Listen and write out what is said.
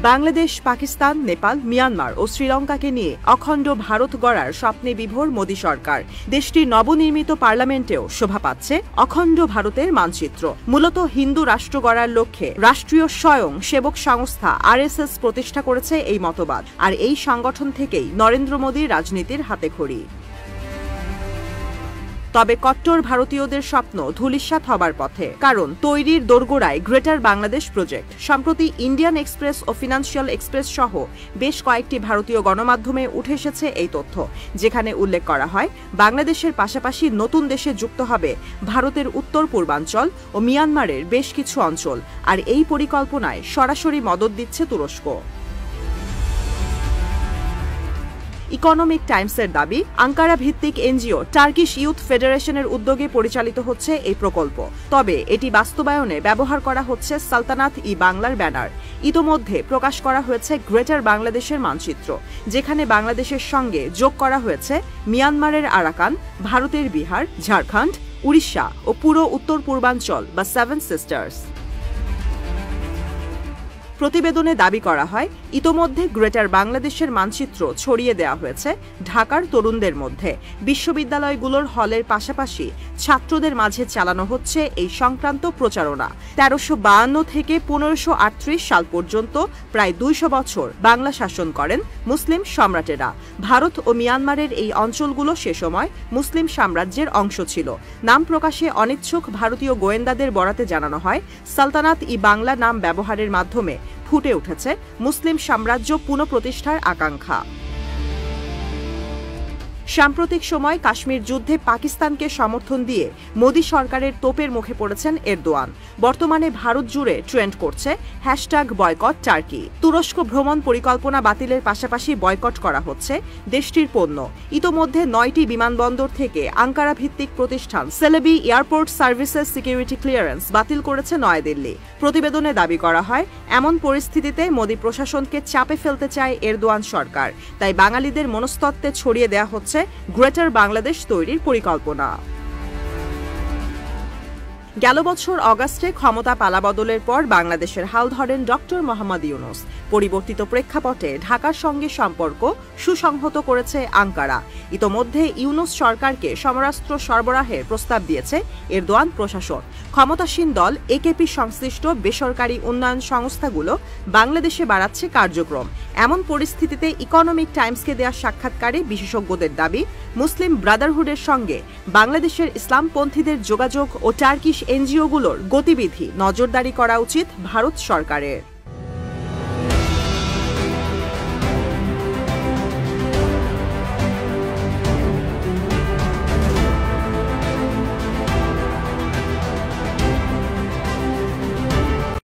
Bangladesh, Pakistan, Nepal, Myanmar ও শ্রীলঙ্কাকে নিয়ে অখণ্ড ভারত গড়ার স্বপ্নে বিভোর মোদী সরকার। দেশটির নবনির্মিত পার্লামেন্টেও শোভা পাচ্ছে অখণ্ড ভারতের মানচিত্র। মূলত হিন্দু রাষ্ট্র গড়ার লক্ষ্যে রাষ্ট্রীয় স্বয়ং সেবক সংস্থা RSS প্রতিষ্ঠা করেছে এই মতবাদ। আর এই সংগঠন থেকেই নরেন্দ্র মোদীর রাজনীতির হাতেখড়ি। তবে কট্টর ভারতীয়দের স্বপ্ন ধূলিসাৎ হবার পথে, কারণ তৈরির দোরগোড়ায় গ্রেটার বাংলাদেশ প্রজেক্ট। সম্প্রতি ইন্ডিয়ান এক্সপ্রেস ও ফিনান্সিয়াল এক্সপ্রেস সহ বেশ কয়েকটি ভারতীয় গণমাধ্যমে উঠে এসেছে এই তথ্য, যেখানে উল্লেখ করা হয় বাংলাদেশের পাশাপাশি নতুন দেশে যুক্ত হবে ভারতের উত্তর পূর্বাঞ্চল ও মিয়ানমারের বেশ কিছু অঞ্চল। আর এই পরিকল্পনায় সরাসরি মদত দিচ্ছে তুরস্ক। ইকোনমিক টাইমসের দাবি, আঙ্কারা ভিত্তিক এনজিও টার্কিশ ইউথ ফেডারেশনের উদ্যোগে পরিচালিত হচ্ছে এই প্রকল্প। তবে এটি বাস্তবায়নে ব্যবহার করা হচ্ছে সালতানাত-ই-বাংলার ব্যানার। ইতোমধ্যে প্রকাশ করা হয়েছে গ্রেটার বাংলাদেশের মানচিত্র, যেখানে বাংলাদেশের সঙ্গে যোগ করা হয়েছে মিয়ানমারের আরাকান, ভারতের বিহার, ঝাড়খণ্ড, উড়িষ্যা ও পুরো উত্তর পূর্বাঞ্চল বা 7 সিস্টার্স। প্রতিবেদনে দাবি করা হয়, ইতোমধ্যে গ্রেটার বাংলাদেশের মানচিত্র ছড়িয়ে দেওয়া হয়েছে ঢাকার তরুণদের মধ্যে। বিশ্ববিদ্যালয়গুলোর হলের পাশাপাশি ছাত্রদের মাঝে চালানো হচ্ছে এই সংক্রান্ত প্রচারণা। 1352 থেকে 1538 সাল পর্যন্ত প্রায় 200 বছর বাংলা শাসন করেন মুসলিম সম্রাটেরা। ভারত ও মিয়ানমারের এই অঞ্চলগুলো সে সময় মুসলিম সাম্রাজ্যের অংশ ছিল। নাম প্রকাশে অনিচ্ছুক ভারতীয় গোয়েন্দাদের বরাতে জানানো হয়, সালতানাত-ই-বাংলা নাম ব্যবহারের মাধ্যমে ফুটে উঠেছে মুসলিম সাম্রাজ্য পুনঃপ্রতিষ্ঠার আকাঙ্ক্ষা। সাম্প্রতিক সময় কাশ্মীর যুদ্ধে পাকিস্তানকে সমর্থন দিয়ে মোদী সরকারের তোপের মুখে পড়েছেন এরদোয়ান। বর্তমানে ভারত জুড়ে ট্রেন্ড করছে #বয়কট টার্কি। তুরস্ক ভ্রমণ পরিকল্পনা বাতিলের পাশাপাশি বয়কট করা হচ্ছে দেশটির পণ্য। ইতোমধ্যে 9টি বিমানবন্দর থেকে আঙ্কারা ভিত্তিক প্রতিষ্ঠান Celebi airport services security clearance বাতিল করেছে নয়াদিল্লি। প্রতিবেদনে দাবি করা হয়, এমন পরিস্থিতিতে মোদী প্রশাসনকে চাপে ফেলতে চায় এরদোয়ান সরকার। তাই বাঙালিদের মনস্তত্ত্বে ছড়িয়ে দেওয়া হচ্ছে গ্রেটার বাংলাদেশ তৈরির পরিকল্পনা। গেল বছর অগাস্টে ক্ষমতা পালাবদলের পর বাংলাদেশের হাল ধরেন ডক্টর মোহাম্মদ ইউনূস। পরিবর্তিত প্রেক্ষাপটে ঢাকার সঙ্গে সম্পর্ক সুসংহত করেছে আঙ্কারা। ইতোমধ্যে ইউনূস সরকারকে সমরাস্ত্র সরবরাহের প্রস্তাব দিয়েছে এরদোয়ান প্রশাসন। ক্ষমতাসীন দল AKP সংশ্লিষ্ট বেসরকারি উন্নয়ন সংস্থাগুলো বাংলাদেশে বাড়াচ্ছে কার্যক্রম। এমন পরিস্থিতিতে ইকোনমিক টাইমসকে দেওয়া সাক্ষাৎকারে বিশেষজ্ঞদের দাবি, মুসলিম ব্রাদারহুডের সঙ্গে বাংলাদেশের ইসলামপন্থীদের যোগাযোগ ও টার্কিশ এনজিওগুলোর গতিবিধি নজরদারি করা উচিত ভারত সরকারের।